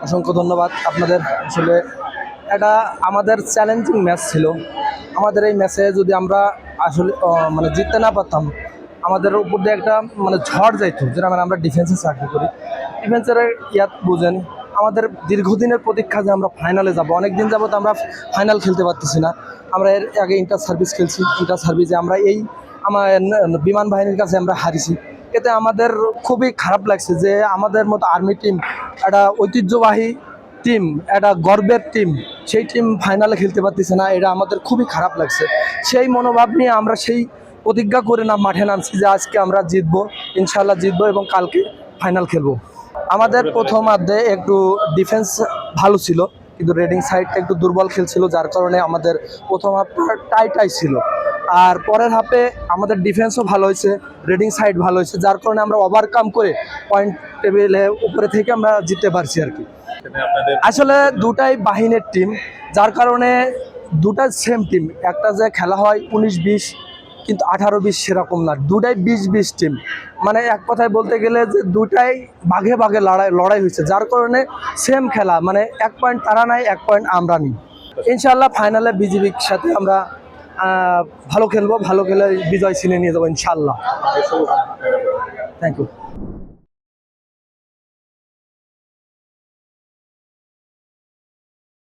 অসংখ্য ধন্যবাদ আপনাদের। আসলে এটা আমাদের চ্যালেঞ্জিং ম্যাচ ছিল। আমাদের এই ম্যাচে যদি আমরা আসলে মানে জিততে না পারতাম, আমাদের উপর দিয়ে একটা মানে ঝড় যাইতো, যেটা মানে আমরা ডিফেন্সে চাকরি করি। ডিফেন্সের ইয়াত বুঝেন, আমাদের দীর্ঘদিনের প্রতীক্ষা যে আমরা ফাইনালে যাব। অনেক দিন যাবত আমরা ফাইনাল খেলতে পারতেছি না। আমরা এর আগে ইন্টার সার্ভিস খেলছি, ইন্টার সার্ভিসে আমরা এই আমার বিমান বাহিনীর কাছে আমরা হারিয়েছি। এতে আমাদের খুবই খারাপ লাগছে যে আমাদের মতো আর্মি টিম, একটা ঐতিহ্যবাহী টিম, একটা গর্বের টিম, সেই টিম ফাইনালে খেলতে পারতেছে না। এটা আমাদের খুবই খারাপ লাগছে। সেই মনোভাব নিয়ে আমরা সেই প্রতিজ্ঞা করে মাঠে নামছি যে আজকে আমরা জিতবো, ইনশাল্লাহ জিতবো এবং কালকে ফাইনাল খেলবো। আমাদের প্রথমার্ধে একটু ডিফেন্স ভালো ছিল, কিন্তু রেডিং সাইডটা একটু দুর্বল খেলছিল, যার কারণে আমাদের প্রথম হাফটা টাই ছিল। আর পরের হাফে আমাদের ডিফেন্সও ভালো হয়েছে, রেডিং সাইড ভালো হয়েছে, যার কারণে আমরা ওভারকাম করে পয়েন্ট টেবিলে উপরে থেকে আমরা জিততে পারছি আর কি। আসলে দুটাই বাহিনীর টিম, যার কারণে দুটা সেম টিম। একটা যে খেলা হয় 19-20, কিন্তু 18-20 সেরকম না, দুটাই 20-20 টিম। মানে এক কথায় বলতে গেলে যে দুটাই বাঘে বাঘে লড়াই হয়েছে, যার কারণে সেম খেলা। মানে 1 পয়েন্ট তারা নাই, 1 পয়েন্ট আমরা নিই। ইনশাল্লাহ ফাইনালে বিজিবির সাথে আমরা ভালো খেলবো, ভালো খেলে বিজয় ছিনিয়ে নিয়ে যাবো ইনশাল্লাহ। Thank you.